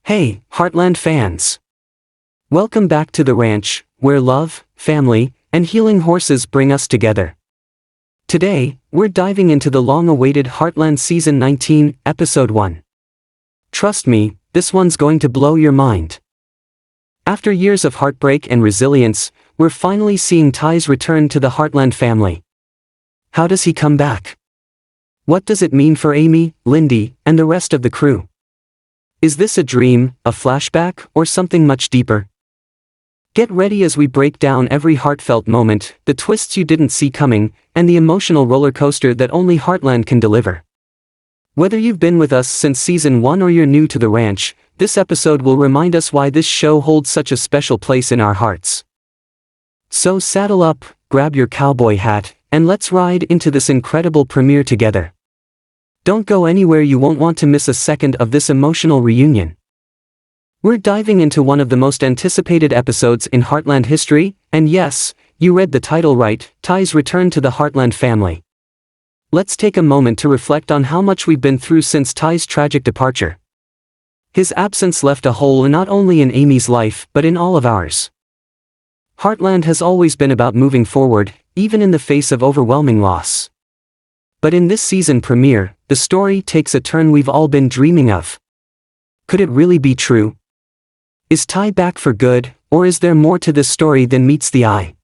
Hey, Heartland fans! Welcome back to the ranch, where love, family, and healing horses bring us together. Today, we're diving into the long-awaited Heartland Season 19, Episode 1. Trust me, this one's going to blow your mind. After years of heartbreak and resilience, we're finally seeing Ty's return to the Heartland family. How does he come back? What does it mean for Amy, Lindy, and the rest of the crew? Is this a dream, a flashback, or something much deeper? Get ready as we break down every heartfelt moment, the twists you didn't see coming, and the emotional roller coaster that only Heartland can deliver. Whether you've been with us since Season 1 or you're new to the ranch, this episode will remind us why this show holds such a special place in our hearts. So saddle up, grab your cowboy hat, and let's ride into this incredible premiere together. Don't go anywhere, you won't want to miss a second of this emotional reunion. We're diving into one of the most anticipated episodes in Heartland history, and yes, you read the title right, Ty's return to the Heartland family. Let's take a moment to reflect on how much we've been through since Ty's tragic departure. His absence left a hole not only in Amy's life but in all of ours. Heartland has always been about moving forward, even in the face of overwhelming loss. But in this season premiere, the story takes a turn we've all been dreaming of. Could it really be true? Is Ty back for good, or is there more to this story than meets the eye?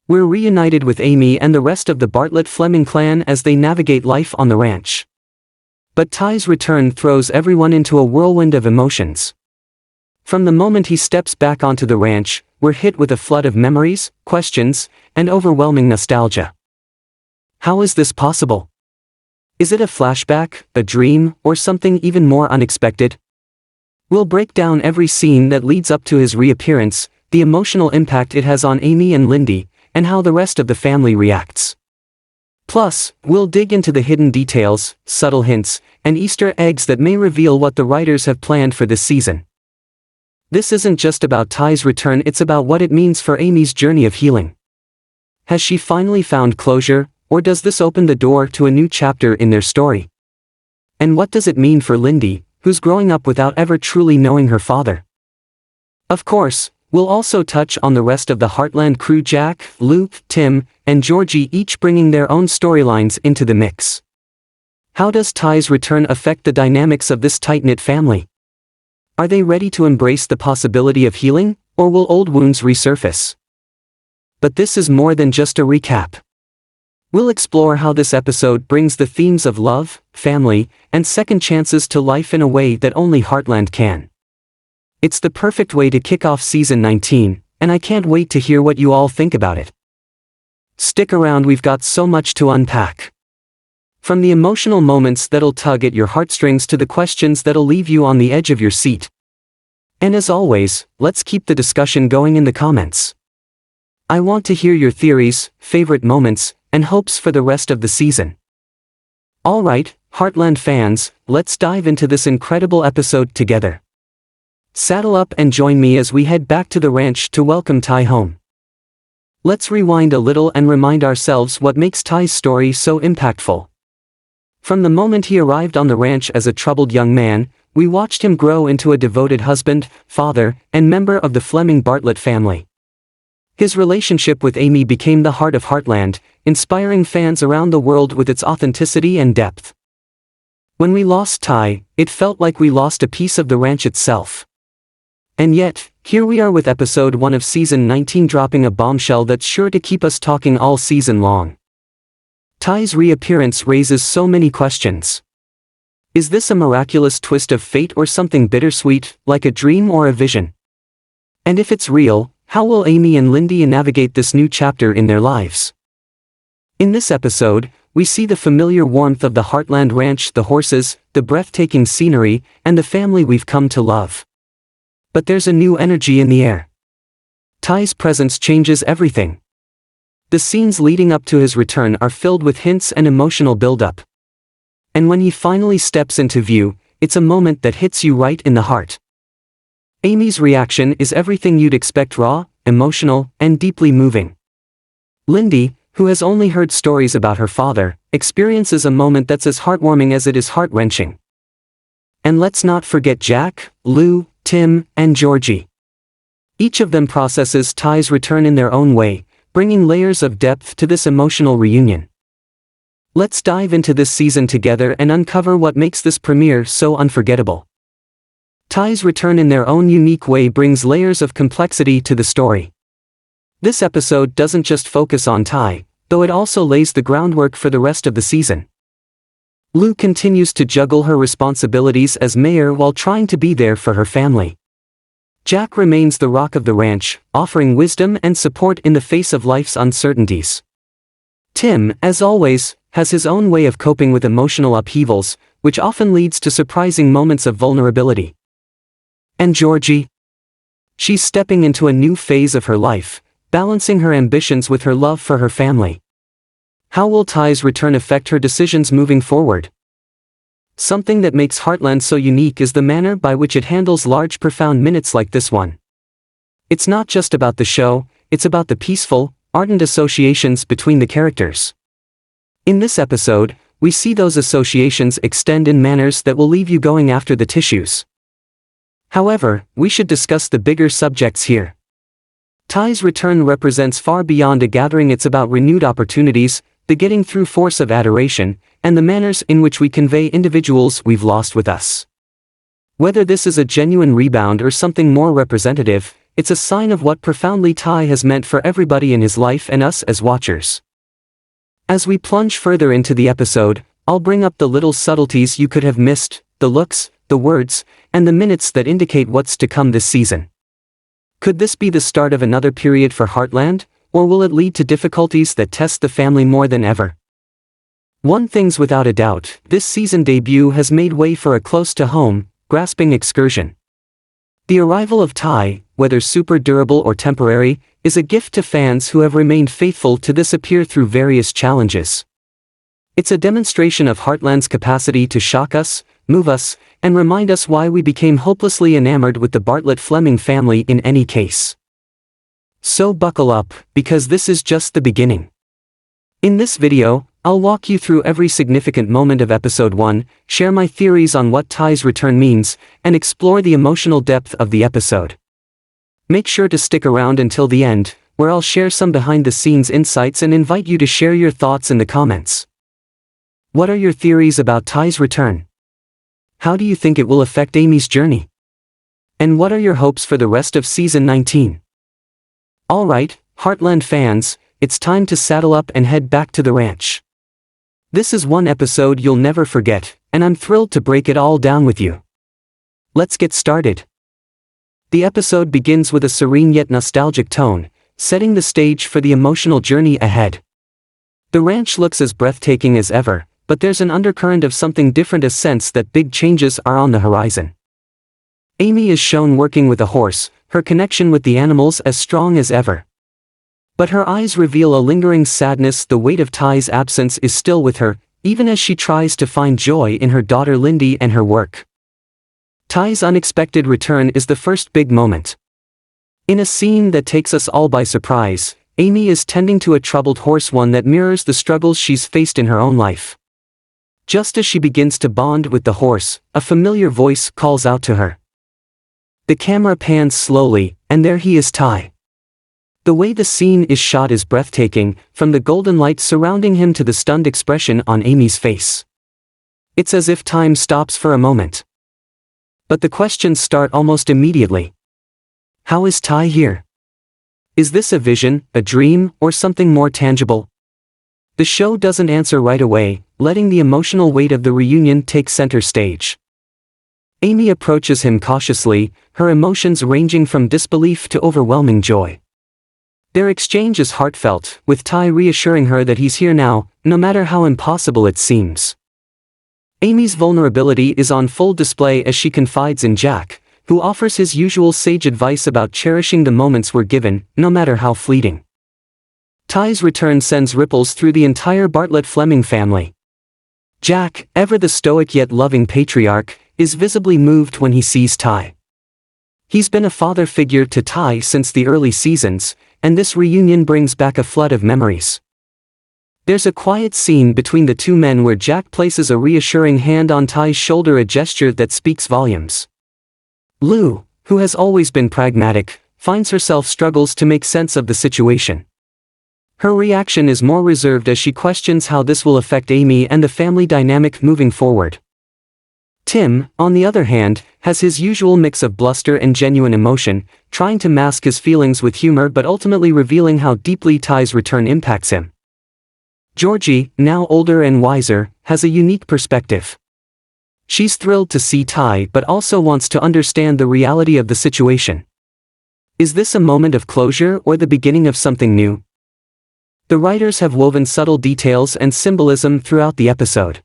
We're reunited with Amy and the rest of the Bartlett-Fleming clan as they navigate life on the ranch. But Ty's return throws everyone into a whirlwind of emotions. From the moment he steps back onto the ranch, we're hit with a flood of memories, questions, and overwhelming nostalgia. How is this possible? Is it a flashback, a dream, or something even more unexpected? We'll break down every scene that leads up to his reappearance, the emotional impact it has on Amy and Lindy, and how the rest of the family reacts. Plus, we'll dig into the hidden details, subtle hints, and Easter eggs that may reveal what the writers have planned for this season. This isn't just about Ty's return, it's about what it means for Amy's journey of healing. Has she finally found closure, or does this open the door to a new chapter in their story? And what does it mean for Lindy, who's growing up without ever truly knowing her father? Of course, we'll also touch on the rest of the Heartland crew, Jack, Luke, Tim, and Georgie, each bringing their own storylines into the mix. How does Ty's return affect the dynamics of this tight-knit family? Are they ready to embrace the possibility of healing, or will old wounds resurface? But this is more than just a recap. We'll explore how this episode brings the themes of love, family, and second chances to life in a way that only Heartland can. It's the perfect way to kick off Season 19, and I can't wait to hear what you all think about it. Stick around, we've got so much to unpack. From the emotional moments that'll tug at your heartstrings to the questions that'll leave you on the edge of your seat. And as always, let's keep the discussion going in the comments. I want to hear your theories, favorite moments, and hopes for the rest of the season. Alright, Heartland fans, let's dive into this incredible episode together. Saddle up and join me as we head back to the ranch to welcome Ty home. Let's rewind a little and remind ourselves what makes Ty's story so impactful. From the moment he arrived on the ranch as a troubled young man, we watched him grow into a devoted husband, father, and member of the Fleming Bartlett family. His relationship with Amy became the heart of Heartland, inspiring fans around the world with its authenticity and depth. When we lost Ty, it felt like we lost a piece of the ranch itself. And yet, here we are with Episode 1 of Season 19 dropping a bombshell that's sure to keep us talking all season long. Ty's reappearance raises so many questions. Is this a miraculous twist of fate or something bittersweet, like a dream or a vision? And if it's real, how will Amy and Lindy navigate this new chapter in their lives? In this episode, we see the familiar warmth of the Heartland Ranch, the horses, the breathtaking scenery, and the family we've come to love. But there's a new energy in the air. Ty's presence changes everything. The scenes leading up to his return are filled with hints and emotional buildup. And when he finally steps into view, it's a moment that hits you right in the heart. Amy's reaction is everything you'd expect: raw, emotional, and deeply moving. Lindy, who has only heard stories about her father, experiences a moment that's as heartwarming as it is heart-wrenching. And let's not forget Jack, Lou, Tim, and Georgie. Each of them processes Ty's return in their own way, bringing layers of depth to this emotional reunion. Let's dive into this season together and uncover what makes this premiere so unforgettable. Ty's return in their own unique way brings layers of complexity to the story. This episode doesn't just focus on Ty, though it also lays the groundwork for the rest of the season. Lou continues to juggle her responsibilities as mayor while trying to be there for her family. Jack remains the rock of the ranch, offering wisdom and support in the face of life's uncertainties. Tim, as always, has his own way of coping with emotional upheavals, which often leads to surprising moments of vulnerability. And Georgie? She's stepping into a new phase of her life, balancing her ambitions with her love for her family. How will Ty's return affect her decisions moving forward? Something that makes Heartland so unique is the manner by which it handles large profound minutes like this one. It's not just about the show, it's about the peaceful, ardent associations between the characters. In this episode, we see those associations extend in manners that will leave you going after the tissues. However, we should discuss the bigger subjects here. Ty's return represents far beyond a gathering. It's about renewed opportunities, the getting through force of adoration, and the manners in which we convey individuals we've lost with us. Whether this is a genuine rebound or something more representative, it's a sign of what profoundly Ty has meant for everybody in his life and us as watchers. As we plunge further into the episode, I'll bring up the little subtleties you could have missed, the looks, the words, and the minutes that indicate what's to come this season. Could this be the start of another period for Heartland, or will it lead to difficulties that test the family more than ever? One thing's without a doubt, this season debut has made way for a close-to-home, grasping excursion. The arrival of Ty, whether super durable or temporary, is a gift to fans who have remained faithful to this appear through various challenges. It's a demonstration of Heartland's capacity to shock us, move us, and remind us why we became hopelessly enamored with the Bartlett-Fleming family in any case. So buckle up, because this is just the beginning. In this video, I'll walk you through every significant moment of episode 1, share my theories on what Ty's return means, and explore the emotional depth of the episode. Make sure to stick around until the end, where I'll share some behind-the-scenes insights and invite you to share your thoughts in the comments. What are your theories about Ty's return? How do you think it will affect Amy's journey? And what are your hopes for the rest of season 19? Alright, Heartland fans, it's time to saddle up and head back to the ranch. This is one episode you'll never forget, and I'm thrilled to break it all down with you. Let's get started. The episode begins with a serene yet nostalgic tone, setting the stage for the emotional journey ahead. The ranch looks as breathtaking as ever, but there's an undercurrent of something different, a sense that big changes are on the horizon. Amy is shown working with a horse, her connection with the animals as strong as ever. But her eyes reveal a lingering sadness. The weight of Ty's absence is still with her, even as she tries to find joy in her daughter Lindy and her work. Ty's unexpected return is the first big moment. In a scene that takes us all by surprise, Amy is tending to a troubled horse, one that mirrors the struggles she's faced in her own life. Just as she begins to bond with the horse, a familiar voice calls out to her. The camera pans slowly, and there he is, Ty. The way the scene is shot is breathtaking, from the golden light surrounding him to the stunned expression on Amy's face. It's as if time stops for a moment. But the questions start almost immediately. How is Ty here? Is this a vision, a dream, or something more tangible? The show doesn't answer right away, letting the emotional weight of the reunion take center stage. Amy approaches him cautiously, her emotions ranging from disbelief to overwhelming joy. Their exchange is heartfelt, with Ty reassuring her that he's here now, no matter how impossible it seems. Amy's vulnerability is on full display as she confides in Jack, who offers his usual sage advice about cherishing the moments we're given, no matter how fleeting. Ty's return sends ripples through the entire Bartlett-Fleming family. Jack, ever the stoic yet loving patriarch, is visibly moved when he sees Ty. He's been a father figure to Ty since the early seasons, and this reunion brings back a flood of memories. There's a quiet scene between the two men where Jack places a reassuring hand on Ty's shoulder, a gesture that speaks volumes. Lou, who has always been pragmatic, finds herself struggles to make sense of the situation. Her reaction is more reserved as she questions how this will affect Amy and the family dynamic moving forward. Tim, on the other hand, has his usual mix of bluster and genuine emotion, trying to mask his feelings with humor but ultimately revealing how deeply Ty's return impacts him. Georgie, now older and wiser, has a unique perspective. She's thrilled to see Ty but also wants to understand the reality of the situation. Is this a moment of closure or the beginning of something new? The writers have woven subtle details and symbolism throughout the episode.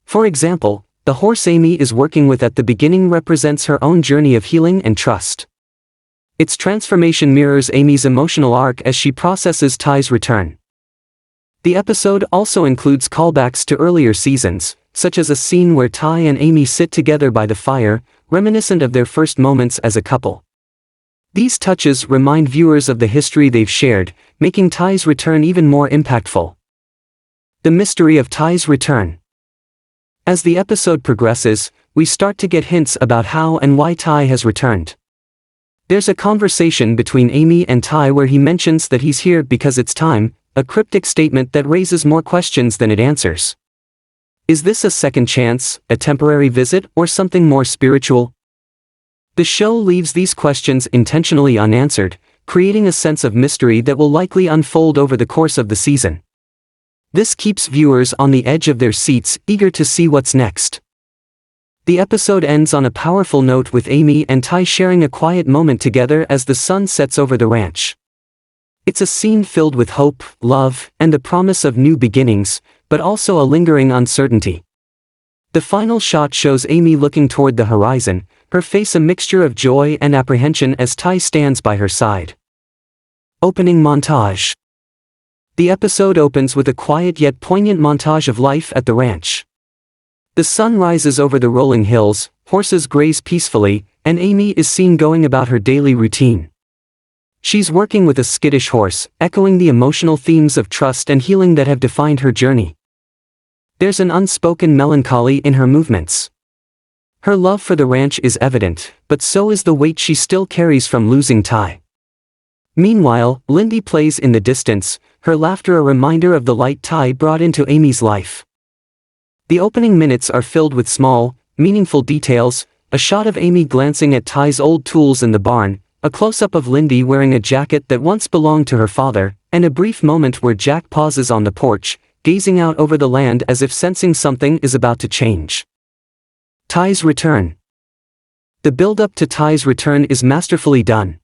For example, the horse Amy is working with at the beginning represents her own journey of healing and trust. Its transformation mirrors Amy's emotional arc as she processes Ty's return. The episode also includes callbacks to earlier seasons, such as a scene where Ty and Amy sit together by the fire, reminiscent of their first moments as a couple. These touches remind viewers of the history they've shared, making Ty's return even more impactful. The mystery of Ty's return. As the episode progresses, we start to get hints about how and why Ty has returned. There's a conversation between Amy and Ty where he mentions that he's here because it's time, a cryptic statement that raises more questions than it answers. Is this a second chance, a temporary visit, or something more spiritual? The show leaves these questions intentionally unanswered, creating a sense of mystery that will likely unfold over the course of the season. This keeps viewers on the edge of their seats, eager to see what's next. The episode ends on a powerful note with Amy and Ty sharing a quiet moment together as the sun sets over the ranch. It's a scene filled with hope, love, and the promise of new beginnings, but also a lingering uncertainty. The final shot shows Amy looking toward the horizon, her face a mixture of joy and apprehension as Ty stands by her side. Opening montage. The episode opens with a quiet yet poignant montage of life at the ranch. The sun rises over the rolling hills, horses graze peacefully, and Amy is seen going about her daily routine. She's working with a skittish horse, echoing the emotional themes of trust and healing that have defined her journey. There's an unspoken melancholy in her movements. Her love for the ranch is evident, but so is the weight she still carries from losing Ty. Meanwhile, Lindy plays in the distance, her laughter a reminder of the light Ty brought into Amy's life. The opening minutes are filled with small, meaningful details, a shot of Amy glancing at Ty's old tools in the barn, a close-up of Lindy wearing a jacket that once belonged to her father, and a brief moment where Jack pauses on the porch, gazing out over the land as if sensing something is about to change. Ty's return. The build-up to Ty's return is masterfully done.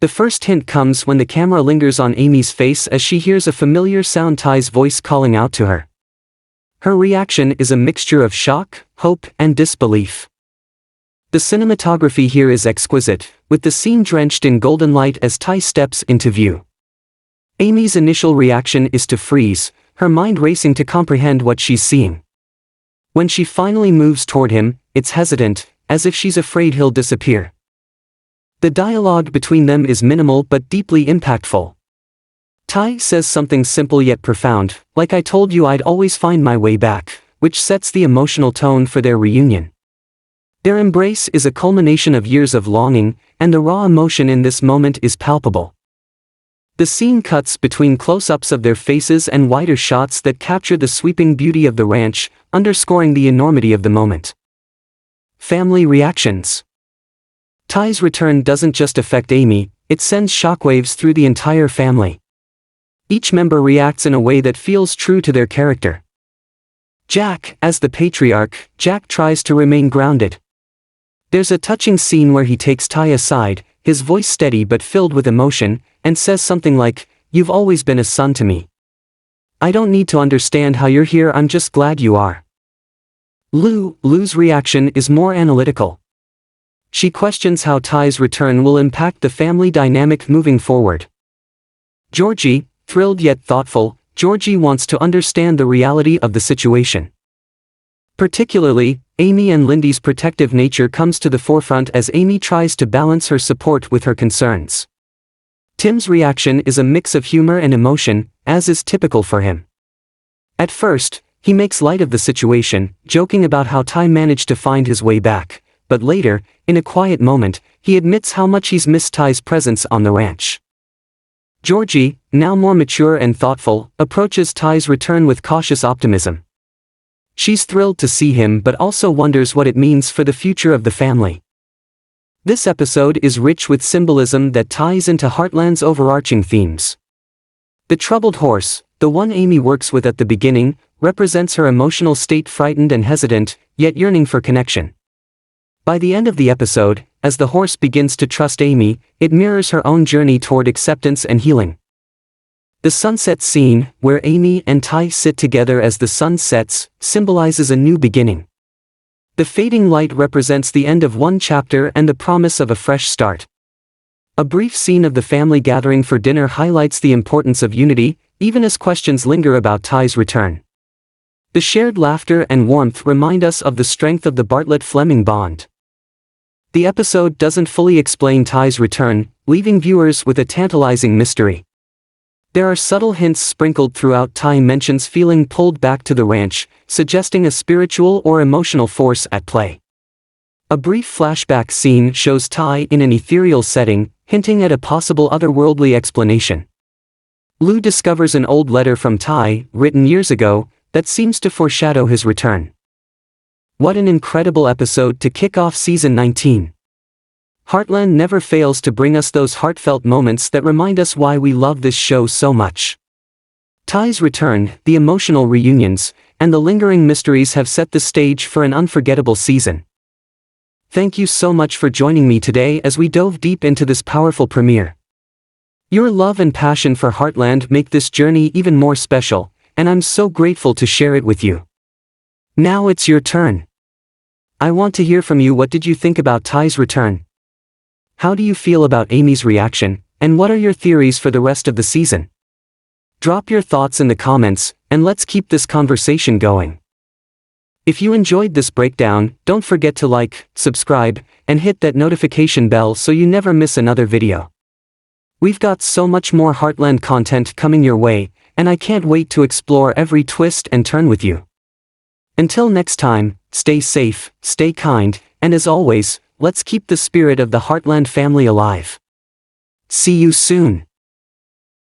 The first hint comes when the camera lingers on Amy's face as she hears a familiar sound, Ty's voice calling out to her. Her reaction is a mixture of shock, hope, and disbelief. The cinematography here is exquisite, with the scene drenched in golden light as Ty steps into view. Amy's initial reaction is to freeze, her mind racing to comprehend what she's seeing. When she finally moves toward him, it's hesitant, as if she's afraid he'll disappear. The dialogue between them is minimal but deeply impactful. Ty says something simple yet profound, like "I told you I'd always find my way back," which sets the emotional tone for their reunion. Their embrace is a culmination of years of longing, and the raw emotion in this moment is palpable. The scene cuts between close-ups of their faces and wider shots that capture the sweeping beauty of the ranch, underscoring the enormity of the moment. Family reactions. Ty's return doesn't just affect Amy, it sends shockwaves through the entire family. Each member reacts in a way that feels true to their character. Jack, as the patriarch, Jack tries to remain grounded. There's a touching scene where he takes Ty aside, his voice steady but filled with emotion, and says something like, "You've always been a son to me. I don't need to understand how you're here, I'm just glad you are." Lou's reaction is more analytical. She questions how Ty's return will impact the family dynamic moving forward. Georgie, thrilled yet thoughtful, Georgie wants to understand the reality of the situation. Particularly, Amy and Lindy's protective nature comes to the forefront as Amy tries to balance her support with her concerns. Tim's reaction is a mix of humor and emotion, as is typical for him. At first, he makes light of the situation, joking about how Ty managed to find his way back, but later, in a quiet moment, he admits how much he's missed Ty's presence on the ranch. Georgie, now more mature and thoughtful, approaches Ty's return with cautious optimism. She's thrilled to see him but also wonders what it means for the future of the family. This episode is rich with symbolism that ties into Heartland's overarching themes. The troubled horse, the one Amy works with at the beginning, represents her emotional state, frightened and hesitant, yet yearning for connection. By the end of the episode, as the horse begins to trust Amy, it mirrors her own journey toward acceptance and healing. The sunset scene, where Amy and Ty sit together as the sun sets, symbolizes a new beginning. The fading light represents the end of one chapter and the promise of a fresh start. A brief scene of the family gathering for dinner highlights the importance of unity, even as questions linger about Ty's return. The shared laughter and warmth remind us of the strength of the Bartlett-Fleming bond. The episode doesn't fully explain Ty's return, leaving viewers with a tantalizing mystery. There are subtle hints sprinkled throughout. Ty mentions feeling pulled back to the ranch, suggesting a spiritual or emotional force at play. A brief flashback scene shows Ty in an ethereal setting, hinting at a possible otherworldly explanation. Lou discovers an old letter from Ty, written years ago, that seems to foreshadow his return. What an incredible episode to kick off season 19. Heartland never fails to bring us those heartfelt moments that remind us why we love this show so much. Ty's return, the emotional reunions, and the lingering mysteries have set the stage for an unforgettable season. Thank you so much for joining me today as we dove deep into this powerful premiere. Your love and passion for Heartland make this journey even more special, and I'm so grateful to share it with you. Now it's your turn. I want to hear from you. What did you think about Ty's return? How do you feel about Amy's reaction, and what are your theories for the rest of the season? Drop your thoughts in the comments, and let's keep this conversation going. If you enjoyed this breakdown, don't forget to like, subscribe, and hit that notification bell so you never miss another video. We've got so much more Heartland content coming your way, and I can't wait to explore every twist and turn with you. Until next time, stay safe, stay kind, and as always, let's keep the spirit of the Heartland family alive. See you soon.